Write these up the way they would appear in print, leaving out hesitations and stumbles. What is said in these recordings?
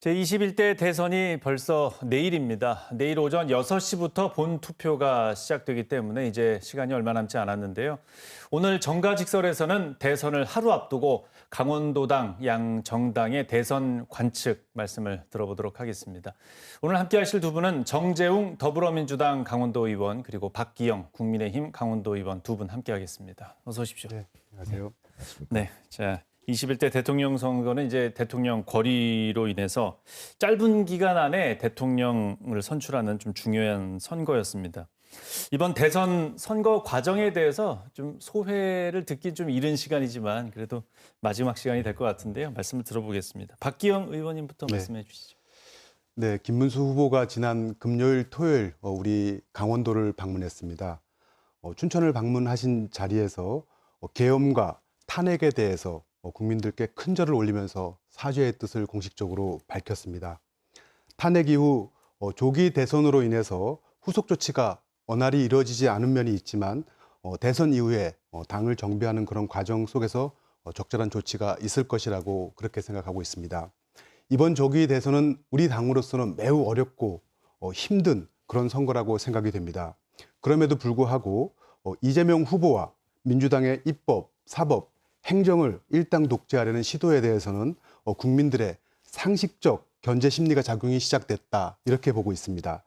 제21대 대선이 벌써 내일입니다. 내일 오전 6시부터 본 투표가 시작되기 때문에 이제 시간이 얼마 남지 않았는데요. 오늘 정가직설에서는 대선을 하루 앞두고 강원도당 양 정당의 대선 관측 말씀을 들어보도록 하겠습니다. 오늘 함께하실 두 분은 정재웅 더불어민주당 강원도 의원 그리고 박기영 국민의힘 강원도 의원 두 분 함께하겠습니다. 어서 오십시오. 네, 안녕하세요. 네, 자 21대 대통령 선거는 이제 대통령 거리로 인해서 짧은 기간 안에 대통령을 선출하는 좀 중요한 선거였습니다. 이번 대선 선거 과정에 대해서 좀 소회를 듣긴 좀 이른 시간이지만 그래도 마지막 시간이 될 것 같은데요. 말씀을 들어보겠습니다. 박기영 의원님부터 말씀해 주시죠. 네, 김문수 후보가 지난 금요일, 토요일 우리 강원도를 방문했습니다. 춘천을 방문하신 자리에서 계엄과 탄핵에 대해서 국민들께 큰 절을 올리면서 사죄의 뜻을 공식적으로 밝혔습니다. 탄핵 이후 조기 대선으로 인해서 후속 조치가 원활히 이루어지지 않은 면이 있지만 대선 이후에 당을 정비하는 그런 과정 속에서 적절한 조치가 있을 것이라고 그렇게 생각하고 있습니다. 이번 조기 대선은 우리 당으로서는 매우 어렵고 힘든 그런 선거라고 생각이 됩니다. 그럼에도 불구하고 이재명 후보와 민주당의 입법, 사법, 행정을 일당 독재하려는 시도에 대해서는 국민들의 상식적 견제 심리가 작용이 시작됐다 이렇게 보고 있습니다.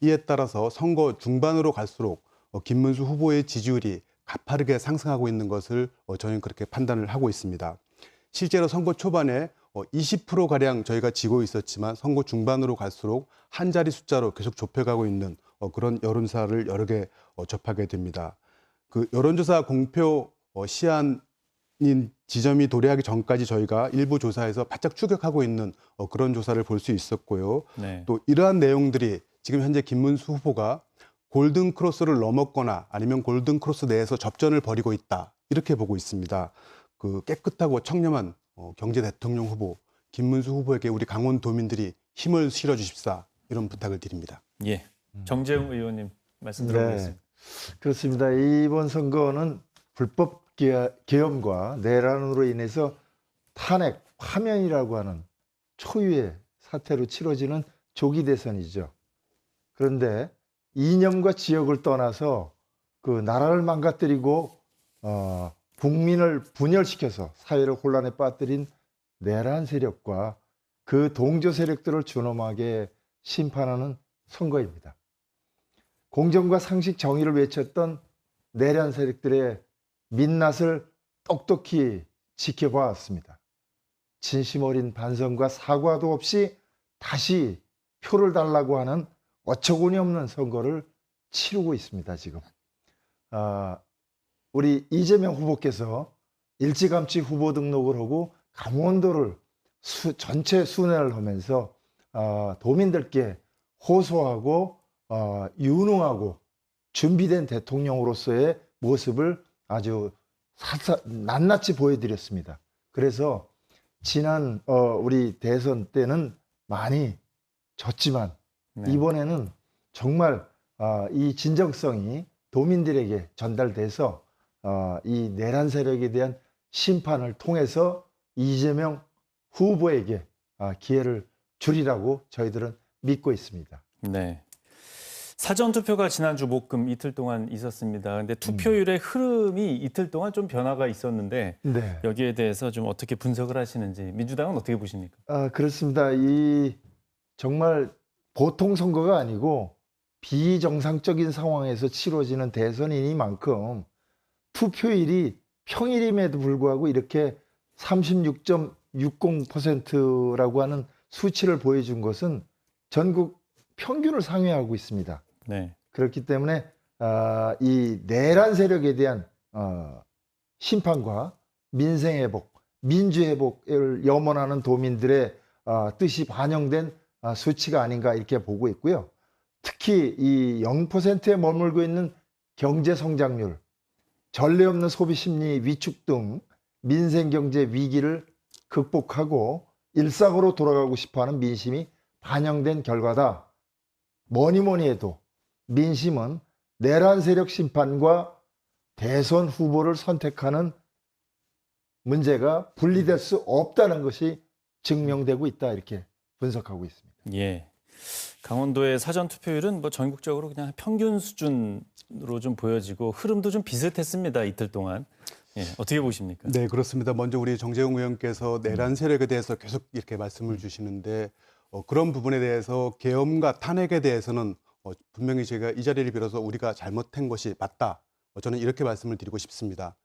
이에 따라서 선거 중반으로 갈수록 김문수 후보의 지지율이 가파르게 상승하고 있는 것을 저희는 그렇게 판단을 하고 있습니다. 실제로 선거 초반에 20%가량 저희가 지고 있었지만 선거 중반으로 갈수록 한 자리 숫자로 계속 좁혀가고 있는 그런 여론사를 여러 개 접하게 됩니다. 그 여론조사 공표 시한인 지점이 도래하기 전까지 저희가 일부 조사에서 바짝 추격하고 있는 그런 조사를 볼 수 있었고요. 네. 또 이러한 내용들이 지금 현재 김문수 후보가 골든 크로스를 넘었거나 아니면 골든 크로스 내에서 접전을 벌이고 있다 이렇게 보고 있습니다. 그 깨끗하고 청렴한 경제 대통령 후보 김문수 후보에게 우리 강원도민들이 힘을 실어 주십사 이런 부탁을 드립니다. 예, 정재웅 의원님 말씀 들어보겠습니다. 네, 그렇습니다. 이번 선거는 불법 계엄과 내란으로 인해서 탄핵, 파면이라고 하는 초유의 사태로 치러지는 조기 대선이죠. 그런데 이념과 지역을 떠나서 그 나라를 망가뜨리고 국민을 분열시켜서 사회를 혼란에 빠뜨린 내란 세력과 그 동조 세력들을 준엄하게 심판하는 선거입니다. 공정과 상식 정의를 외쳤던 내란 세력들의 민낯을 똑똑히 지켜봐왔습니다. 진심 어린 반성과 사과도 없이 다시 표를 달라고 하는 어처구니 없는 선거를 치르고 있습니다. 지금 우리 이재명 후보께서 일찌감치 후보 등록을 하고 강원도를 전체 순회를 하면서 도민들께 호소하고 유능하고 준비된 대통령으로서의 모습을 아주 낱낱이 보여드렸습니다. 그래서 지난 우리 대선 때는 많이 졌지만 네. 이번에는 정말 이 진정성이 도민들에게 전달돼서 이 내란 세력에 대한 심판을 통해서 이재명 후보에게 기회를 주리라고 저희들은 믿고 있습니다. 네. 사전투표가 지난주 목금 이틀 동안 있었습니다. 근데 투표율의 흐름이 이틀 동안 좀 변화가 있었는데 네. 여기에 대해서 좀 어떻게 분석을 하시는지 민주당은 어떻게 보십니까? 그렇습니다. 이 정말 보통 선거가 아니고 비정상적인 상황에서 치러지는 대선이니만큼 투표율이 평일임에도 불구하고 이렇게 36.60%라고 하는 수치를 보여준 것은 전국 평균을 상회하고 있습니다. 네. 그렇기 때문에 이 내란 세력에 대한 심판과 민생회복, 민주회복을 염원하는 도민들의 뜻이 반영된 수치가 아닌가 이렇게 보고 있고요. 특히 이 0%에 머물고 있는 경제 성장률, 전례 없는 소비 심리 위축 등 민생 경제 위기를 극복하고 일상으로 돌아가고 싶어하는 민심이 반영된 결과다. 뭐니 해도 민심은 내란 세력 심판과 대선 후보를 선택하는 문제가 분리될 수 없다는 것이 증명되고 있다 이렇게 분석하고 있습니다. 예. 강원도의 사전 투표율은 뭐 전국적으로 그냥 평균 수준으로 좀 보여지고 흐름도 좀 비슷했습니다. 이틀 동안. 예, 어떻게 보십니까? 네, 그렇습니다. 먼저 우리 정재용 의원께서 내란 세력에 대해서 계속 이렇게 말씀을 주시는데 그런 부분에 대해서 계엄과 탄핵에 대해서는 분명히 제가 이 자리를 빌어서 우리가 잘못한 것이 맞다. 저는 이렇게 말씀을 드리고 싶습니다.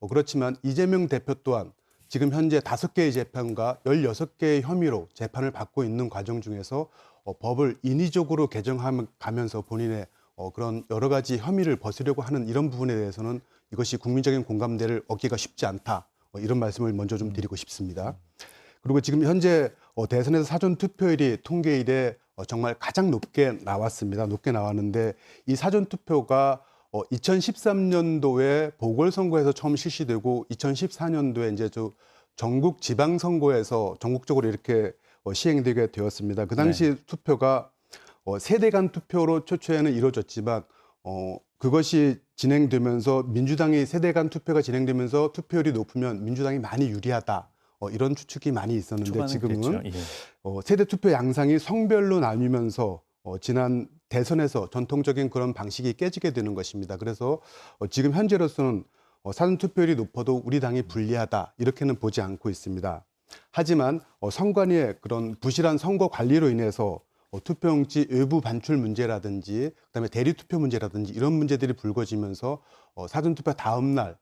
그렇지만 이재명 대표 또한 지금 현재 5개의 재판과 16개의 혐의로 재판을 받고 있는 과정 중에서 법을 인위적으로 개정하면서 본인의 그런 여러 가지 혐의를 벗으려고 하는 이런 부분에 대해서는 이것이 국민적인 공감대를 얻기가 쉽지 않다. 이런 말씀을 먼저 좀 드리고 싶습니다. 그리고 지금 현재 대선에서 사전 투표율이 통계 이래 정말 가장 높게 나왔습니다. 높게 나왔는데 이 사전 투표가 2013년도에 보궐선거에서 처음 실시되고 2014년도에 이제 전국 지방선거에서 전국적으로 이렇게 시행되게 되었습니다. 그 당시 투표가 세대 간 투표로 초초에는 이루어졌지만 그것이 진행되면서 민주당이 세대 간 투표가 진행되면서 투표율이 높으면 민주당이 많이 유리하다. 이런 추측이 많이 있었는데 지금은 세대 투표 양상이 성별로 나뉘면서 지난 대선에서 전통적인 그런 방식이 깨지게 되는 것입니다. 그래서 지금 현재로서는 사전 투표율이 높아도 우리 당이 불리하다 이렇게는 보지 않고 있습니다. 하지만 선관위의 그런 부실한 선거 관리로 인해서 투표용지 외부 반출 문제라든지 그다음에 대리 투표 문제라든지 이런 문제들이 불거지면서 사전 투표 다음 날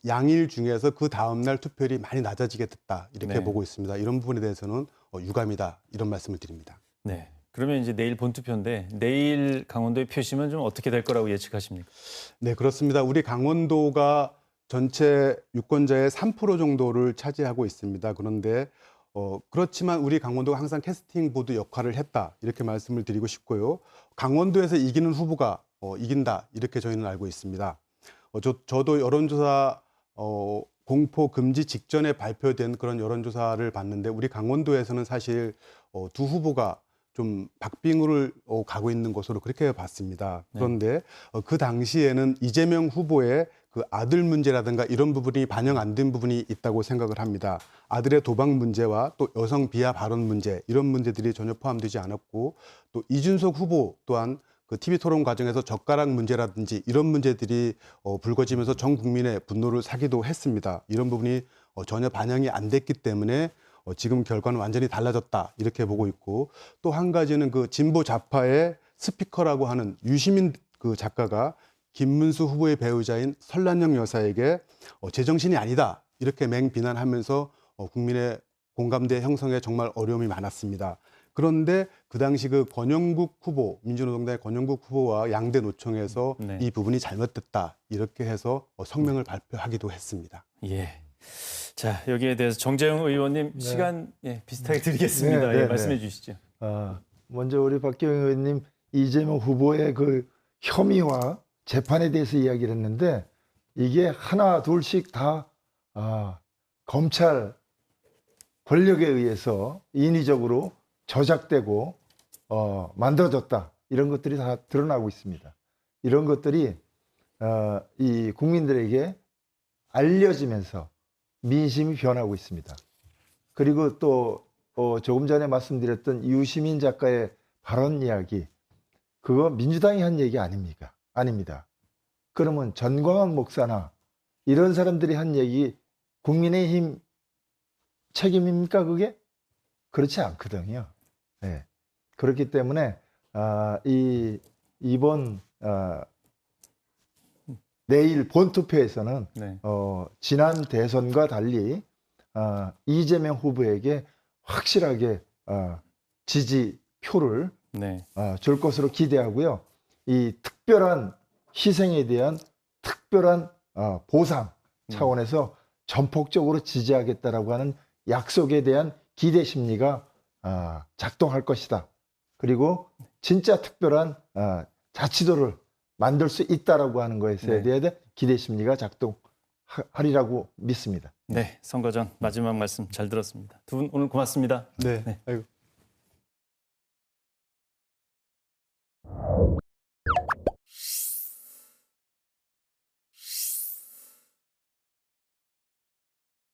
양일 중에서 그 다음 날 투표율이 많이 낮아지게 됐다 이렇게 보고 있습니다. 이런 부분에 대해서는 유감이다 이런 말씀을 드립니다. 네. 그러면 이제 내일 본투표인데 내일 강원도의 표심은 좀 어떻게 될 거라고 예측하십니까? 네, 그렇습니다. 우리 강원도가 전체 유권자의 3% 정도를 차지하고 있습니다. 그런데 그렇지만 우리 강원도가 항상 캐스팅 보드 역할을 했다 이렇게 말씀을 드리고 싶고요. 강원도에서 이기는 후보가 이긴다 이렇게 저희는 알고 있습니다. 저도 여론조사 공포 금지 직전에 발표된 그런 여론조사를 봤는데 우리 강원도에서는 사실 두 후보가 좀 박빙을 가고 있는 것으로 그렇게 봤습니다. 그런데 그 당시에는 이재명 후보의 그 아들 문제라든가 이런 부분이 반영 안 된 부분이 있다고 생각을 합니다. 아들의 도박 문제와 또 여성 비하 발언 문제 이런 문제들이 전혀 포함되지 않았고 또 이준석 후보 또한 그 TV 토론 과정에서 젓가락 문제라든지 이런 문제들이 불거지면서 전 국민의 분노를 사기도 했습니다. 이런 부분이 전혀 반영이 안 됐기 때문에 지금 결과는 완전히 달라졌다 이렇게 보고 있고 또 한 가지는 그 진보 좌파의 스피커라고 하는 유시민 그 작가가 김문수 후보의 배우자인 설란영 여사에게 제정신이 아니다 이렇게 맹비난하면서 국민의 공감대 형성에 정말 어려움이 많았습니다. 그런데 그 당시 그 권영국 후보 민주노동당의 권영국 후보와 양대 노총에서 이 부분이 잘못됐다 이렇게 해서 성명을 발표하기도 했습니다. 예. 자, 여기에 대해서 정재영 의원님 시간 비슷하게 드리겠습니다. 말씀해 주시죠. 먼저 우리 박기영 의원님 이재명 후보의 그 혐의와 재판에 대해서 이야기를 했는데 이게 하나 둘씩 다 검찰 권력에 의해서 인위적으로 조작되고 만들어졌다 이런 것들이 다 드러나고 있습니다. 이런 것들이 이 국민들에게 알려지면서 민심이 변하고 있습니다. 그리고 또 조금 전에 말씀드렸던 유시민 작가의 발언 이야기 그거 민주당이 한 얘기 아닙니까? 아닙니다. 그러면 전광훈 목사나 이런 사람들이 한 얘기 국민의힘 책임입니까 그게? 그렇지 않거든요. 네. 그렇기 때문에 이번 내일 본투표에서는 지난 대선과 달리 이재명 후보에게 확실하게 지지표를 줄 것으로 기대하고요. 이 특별한 희생에 대한 특별한 보상 차원에서 전폭적으로 지지하겠다라고 하는 약속에 대한 기대 심리가 작동할 것이다. 그리고 진짜 특별한 자치도를 만들 수 있다라고 하는 것에 대해 기대 심리가 작동하리라고 믿습니다. 네, 선거 전 마지막 말씀 잘 들었습니다. 두 분 오늘 고맙습니다. 네. 아이고.